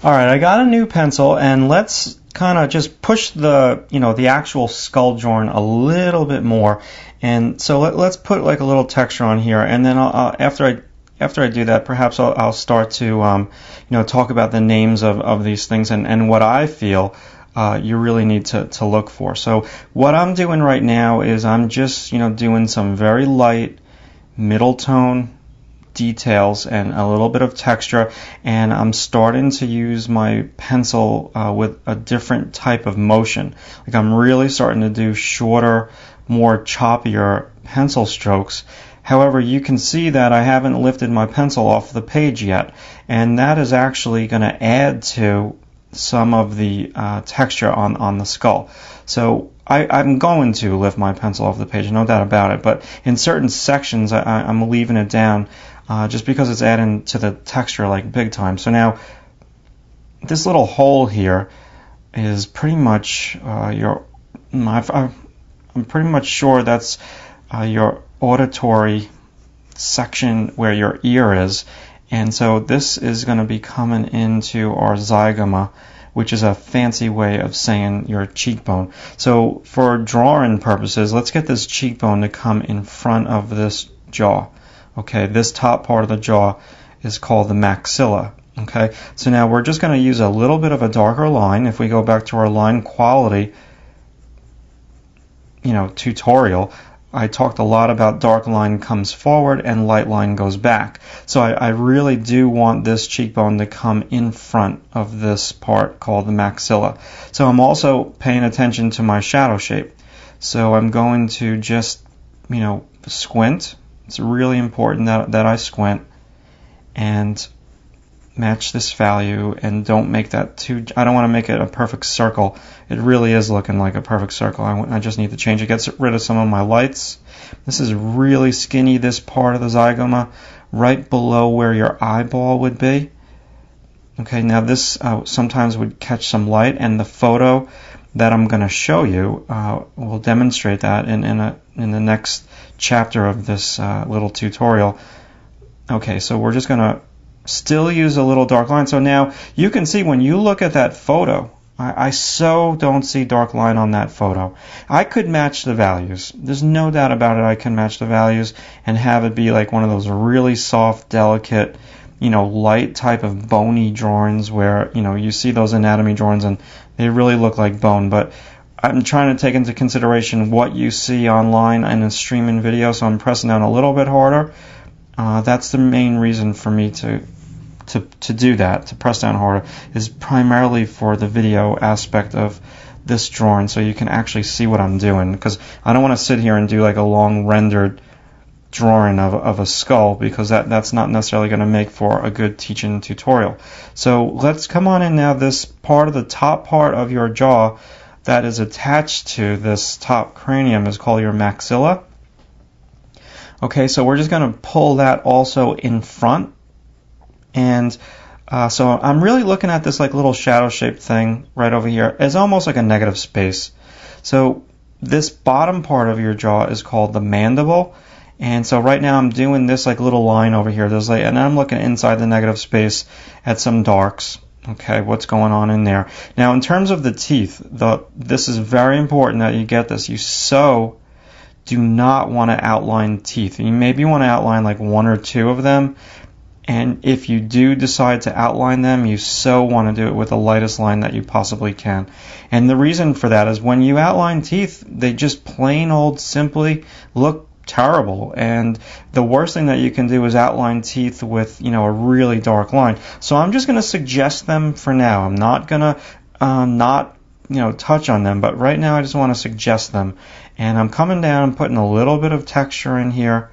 Alright, I got a new pencil, and let's kind of just push the actual skull drawing a little bit more. And so let's put like a little texture on here, and then after I do that, perhaps I'll start to talk about the names of these things and what I feel you really need to look for. So what I'm doing right now is I'm just doing some very light middle tone details and a little bit of texture, and I'm starting to use my pencil with a different type of motion. Like I'm really starting to do shorter, more choppier pencil strokes. However, you can see that I haven't lifted my pencil off the page yet, and that is actually going to add to some of the texture on the skull. So I'm going to lift my pencil off the page, no doubt about it, but in certain sections I'm leaving it down just because it's adding to the texture like big time. So now this little hole here is pretty much I'm pretty much sure that's your auditory section where your ear is, and so this is going to be coming into our zygoma, which is a fancy way of saying your cheekbone. So for drawing purposes, let's get this cheekbone to come in front of this jaw. Okay, this top part of the jaw is called the maxilla. Okay, so now we're just going to use a little bit of a darker line. If we go back to our line quality tutorial, I talked a lot about dark line comes forward and light line goes back. So I really do want this cheekbone to come in front of this part called the maxilla. So I'm also paying attention to my shadow shape. So I'm going to just, squint. It's really important that I squint and match this value, and don't make that too, I don't want to make it a perfect circle. It really is looking like a perfect circle. I just need to change it. Get rid of some of my lights. This is really skinny, this part of the zygoma, right below where your eyeball would be. Okay, now this sometimes would catch some light, and the photo that I'm going to show you will demonstrate that in the next chapter of this little tutorial. Okay, so we're just going to still use a little dark line. So now you can see when you look at that photo, I so don't see dark line on that photo. I could match the values. There's no doubt about it. I can match the values and have it be like one of those really soft, delicate, light type of bony drawings where, you see those anatomy drawings and they really look like bone. But I'm trying to take into consideration what you see online in a streaming video, so I'm pressing down a little bit harder. That's the main reason for me to do that, to press down harder, is primarily for the video aspect of this drawing, so you can actually see what I'm doing, because I don't want to sit here and do like a long rendered drawing of a skull, because that's not necessarily going to make for a good teaching tutorial. So let's come on in now. This part of the top part of your jaw that is attached to this top cranium is called your maxilla. Okay, so we're just going to pull that also in front. And so I'm really looking at this like little shadow shaped thing right over here. It's almost like a negative space. So this bottom part of your jaw is called the mandible. And so right now I'm doing this like little line over here. And I'm looking inside the negative space at some darks. Okay, what's going on in there? Now in terms of the teeth, this is very important that you get this. You do not want to outline teeth. You maybe want to outline like one or two of them. And if you do decide to outline them, you want to do it with the lightest line that you possibly can. And the reason for that is when you outline teeth, they just plain old simply look terrible. And the worst thing that you can do is outline teeth with, a really dark line. So I'm just going to suggest them for now. I'm not going to not touch on them, but right now I just want to suggest them. And I'm coming down and putting a little bit of texture in here.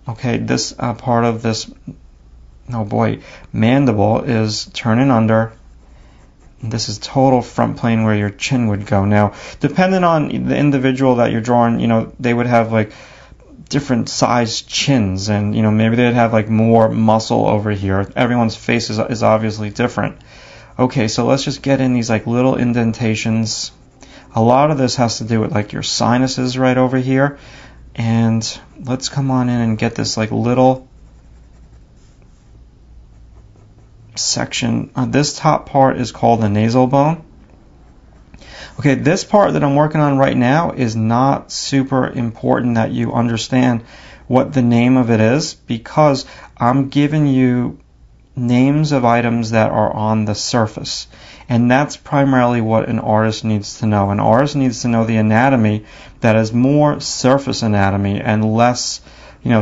Okay, this part of this, mandible is turning under. This is total front plane where your chin would go. Now, depending on the individual that you're drawing, they would have like different sized chins, and maybe they'd have like more muscle over here. Everyone's face is obviously different. Okay, so let's just get in these like little indentations. A lot of this has to do with like your sinuses right over here. And let's come on in and get this like little section. This top part is called the nasal bone. Okay, this part that I'm working on right now is not super important that you understand what the name of it is, because I'm giving you names of items that are on the surface. And that's primarily what an artist needs to know. An artist needs to know the anatomy that is more surface anatomy and less,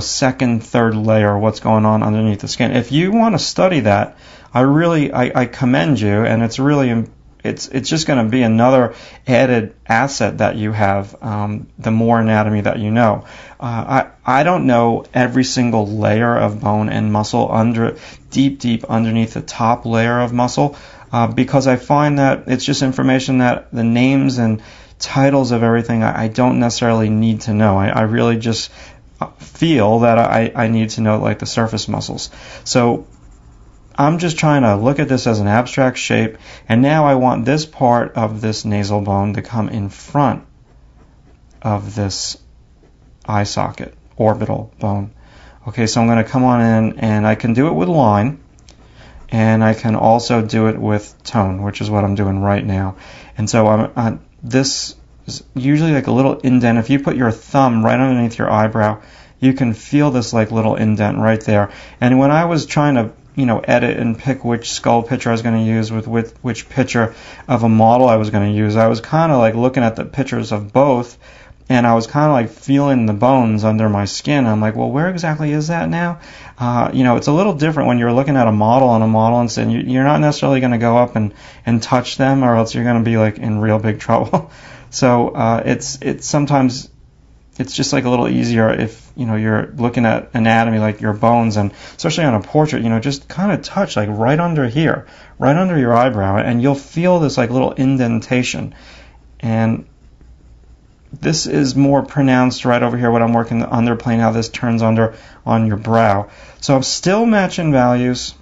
second, third layer, what's going on underneath the skin. If you want to study that, I commend you, and it's just going to be another added asset that you have, the more anatomy that you know. I don't know every single layer of bone and muscle deep underneath the top layer of muscle, because I find that it's just information that the names and titles of everything I don't necessarily need to know. I really just feel that I need to know like the surface muscles. So I'm just trying to look at this as an abstract shape, and now I want this part of this nasal bone to come in front of this eye socket, orbital bone. Okay, so I'm going to come on in, and I can do it with line, and I can also do it with tone, which is what I'm doing right now. And so this is usually like a little indent. If you put your thumb right underneath your eyebrow, you can feel this like little indent right there. And when I was trying to edit and pick which skull picture I was going to use with which picture of a model I was going to use, I was kind of like looking at the pictures of both, and I was kind of like feeling the bones under my skin. I'm like, well, where exactly is that now? It's a little different when you're looking at a model and saying you're not necessarily going to go up and touch them, or else you're going to be like in real big trouble. So it's sometimes it's just like a little easier if you're looking at anatomy like your bones, and especially on a portrait, just kind of touch like right under here, right under your eyebrow, and you'll feel this like little indentation. And this is more pronounced right over here when I'm working the underplane, how this turns under on your brow. So I'm still matching values.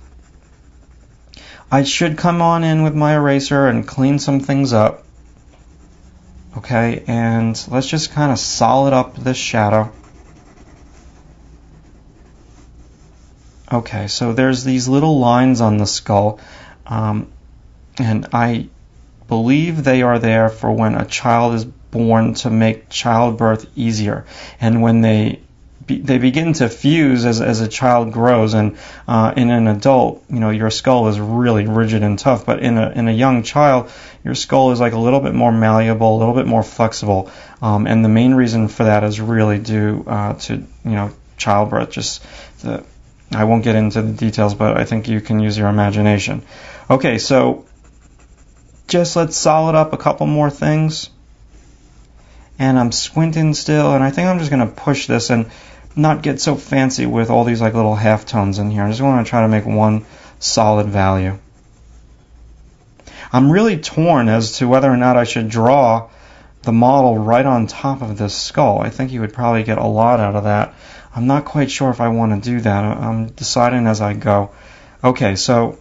I should come on in with my eraser and clean some things up. Okay, and let's just kind of solid up this shadow. Okay, so there's these little lines on the skull, and I believe they are there for when a child is born to make childbirth easier, and when they begin to fuse as a child grows, and in an adult, your skull is really rigid and tough, but in a young child, your skull is like a little bit more malleable, a little bit more flexible, and the main reason for that is really due to childbirth. I won't get into the details, but I think you can use your imagination. Okay, so just let's solid up a couple more things. And I'm squinting still, and I think I'm just going to push this and not get so fancy with all these like little halftones in here. I just want to try to make one solid value. I'm really torn as to whether or not I should draw the model right on top of this skull. I think you would probably get a lot out of that. I'm not quite sure if I want to do that. I'm deciding as I go. Okay, so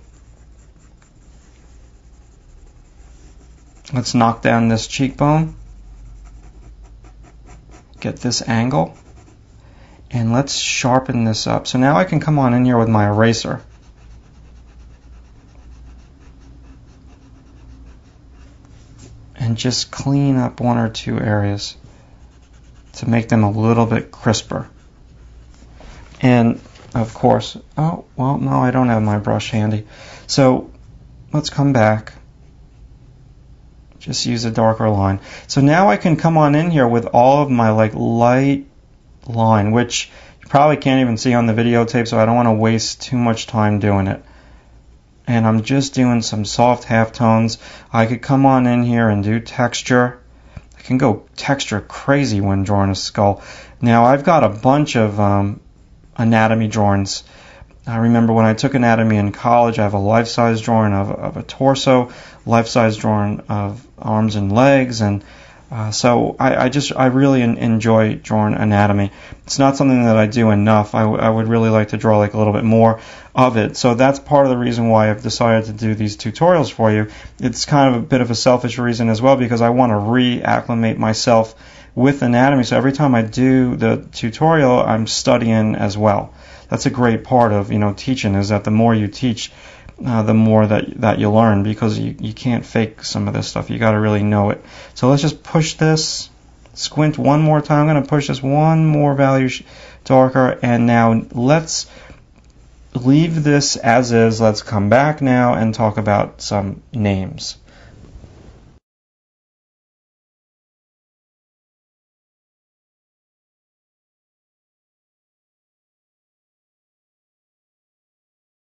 let's knock down this cheekbone. Get this angle. And let's sharpen this up. So now I can come on in here with my eraser. And just clean up one or two areas to make them a little bit crisper. And of course, oh, well, no, I don't have my brush handy. So let's come back. Just use a darker line. So now I can come on in here with all of my like light line, which you probably can't even see on the videotape, so I don't want to waste too much time doing it. And I'm just doing some soft halftones. I could come on in here and do texture. I can go texture crazy when drawing a skull. Now I've got a bunch of anatomy drawings. I remember when I took anatomy in college, I have a life-size drawing of a torso, life-size drawing of arms and legs, and so I really enjoy drawing anatomy. It's not something that I do enough. I would really like to draw like a little bit more of it. So that's part of the reason why I've decided to do these tutorials for you. It's kind of a bit of a selfish reason as well, because I want to reacclimate myself with anatomy. So every time I do the tutorial, I'm studying as well. That's a great part of teaching, is that the more you teach, the more that you learn, because you can't fake some of this stuff. You got to really know it. So let's just push this, squint one more time. I'm going to push this one more value darker, and now let's leave this as is. Let's come back now and talk about some names.